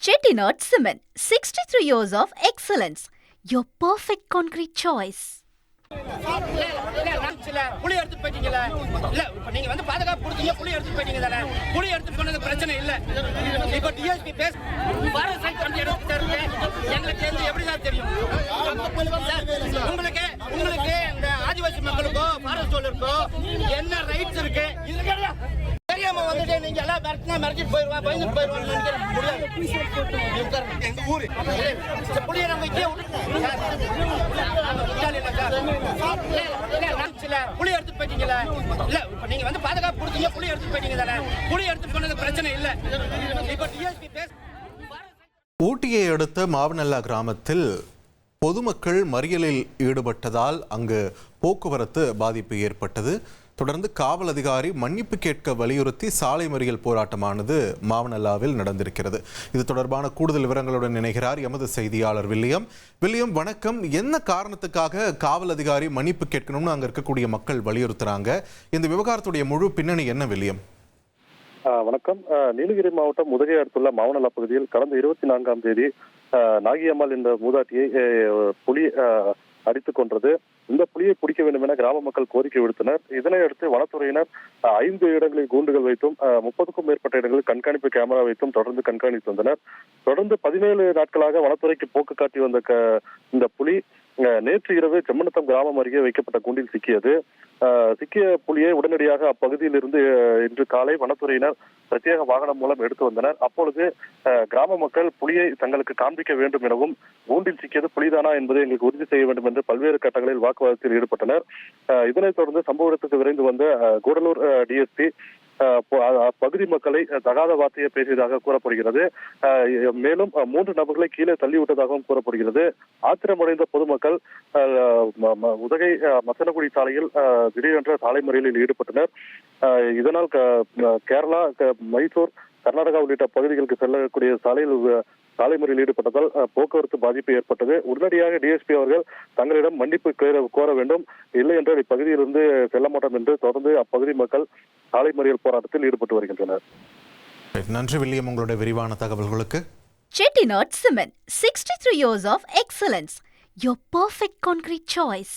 Chettinad Cement, 63 years of excellence. Your perfect concrete choice. புளி எடுத்து போயிட்டீங்கல்ல இல்ல இப்ப நீங்க வந்து பாதுகாப்பு கொடுத்தீங்க புளி எடுத்து போயிட்டீங்க தானே புளி எடுத்து போனது பிரச்சனை இல்ல இப்ப டிஎஸ்பி பேச பாரத் சைட் வந்து எடுத்துட்டாரு எங்களுக்கு வந்து எப்படிதான் தெரியும் உங்களுக்கு உங்களுக்கு இந்த ஆதிவாசி மக்களுக்கோ ஃபாரஸ்டோலருக்கோ என்ன ரைட்ஸ் இருக்கு இது தெரியாம வந்துட்டு நீங்க எல்லாம் மிரட்டிட்டு போயிருவான் பயந்துட்டு போயிருவான்னு நினைக்கிறேன் எங்க ஊரு புளிய நம்ம இங்கே புளி எடுத்து போயிட்டீங்கல்ல இல்ல இப்ப நீங்க வந்து பாதுகாப்பு கொடுத்தீங்க புளி எடுத்து போயிட்டீங்க தானே புளி எடுத்து போனது பிரச்சனை இல்ல இப்ப டிஎஸ்பி பேச ஊட்டியை அடுத்த மாவனல்லா கிராமத்தில் பொதுமக்கள் மறியலில் ஈடுபட்டதால் அங்கு போக்குவரத்து பாதிப்பு ஏற்பட்டது. தொடர்ந்து காவல் அதிகாரி மன்னிப்பு கேட்க வலியுறுத்தி சாலை மறியல் போராட்டமானது மாவனல்லாவில் நடந்திருக்கிறது. இது தொடர்பான கூடுதல் விவரங்களுடன் இணைகிறார் எமது செய்தியாளர் வில்லியம். வணக்கம். என்ன காரணத்துக்காக காவல் அதிகாரி மன்னிப்பு கேட்கணும்னு அங்க இருக்கக்கூடிய மக்கள் வலியுறுத்துறாங்க? இந்த விவகாரத்துடைய முழு பின்னணி என்ன வில்லியம்? வணக்கம். நீலகிரி மாவட்டம் உதகை அடுத்துள்ள மாவனல்லா பகுதியில் கடந்த 24ஆம் தேதி நாகியம்மாள் என்ற மூதாட்டியை புலி அடித்துக் கொன்றது. இந்த புலியை பிடிக்க வேண்டும் என கிராம மக்கள் கோரிக்கை விடுத்தனர். இதனையடுத்து வனத்துறையினர் 5 இடங்களில் கூண்டுகள் வைத்தும் 30க்கும் மேற்பட்ட இடங்களில் கண்காணிப்பு கேமரா வைத்தும் தொடர்ந்து கண்காணித்து வந்தனர். தொடர்ந்து 17 நாட்களாக வனத்துறைக்கு போக்கு காட்டி வந்த இந்த புலி நேற்று இரவு செம்மனத்தம் கிராமம் அருகே வைக்கப்பட்ட கூண்டில் சிக்கியது. சிக்கிய புலியை உடனடியாக அப்பகுதியில் இருந்து இன்று காலை வனத்துறையினர் பிரத்யேக வாகனம் மூலம் எடுத்து வந்தனர். அப்பொழுது கிராம மக்கள் புலியை தங்களுக்கு காண்பிக்க வேண்டும் எனவும் கூண்டில் சிக்கியது புலிதானா என்பதை எங்களுக்கு உறுதி செய்ய வேண்டும் என்று பல்வேறு கட்டங்களில் வாக்குவாதத்தில் ஈடுபட்டனர். இதனைத் தொடர்ந்து சம்பவ இடத்துக்கு விரைந்து வந்த கூடலூர் டிஎஸ்பி பகுதி மக்களை தகாத வார்த்தையை பேசியதாக கூறப்படுகிறது. மேலும் 3 நபர்களை கீழே தள்ளிவிட்டதாகவும் கூறப்படுகிறது. ஆத்திரமடைந்த பொதுமக்கள் உதகை மசனகுடி சாலையில் திடீரென்ற சாலை மறியலில் ஈடுபட்டனர். இதனால் கேரளா, மைசூர், கர்நாடகா உள்ளிட்ட பகுதிகளுக்கு செல்லக்கூடிய சாலை மறியலில் ஈடுபட்டதால் போக்குவரத்து பாதிப்பு ஏற்பட்டது. உடனடியாக டிஎஸ்பி அவர்கள் தங்களிடம் மன்னிப்பு கோர வேண்டும், இல்லை என்றால் இப்பகுதியிலிருந்து செல்ல மாட்டோம் என்று தொடர்ந்து அப்பகுதி மக்கள் சாலை மறியல் போராட்டத்தில் ஈடுபட்டு வருகின்றனர். நன்றி வில்லியம், உங்களுடைய விரிவான தகவல்களுக்கு. Chettinad Cement, 63 years of excellence. Your perfect concrete choice.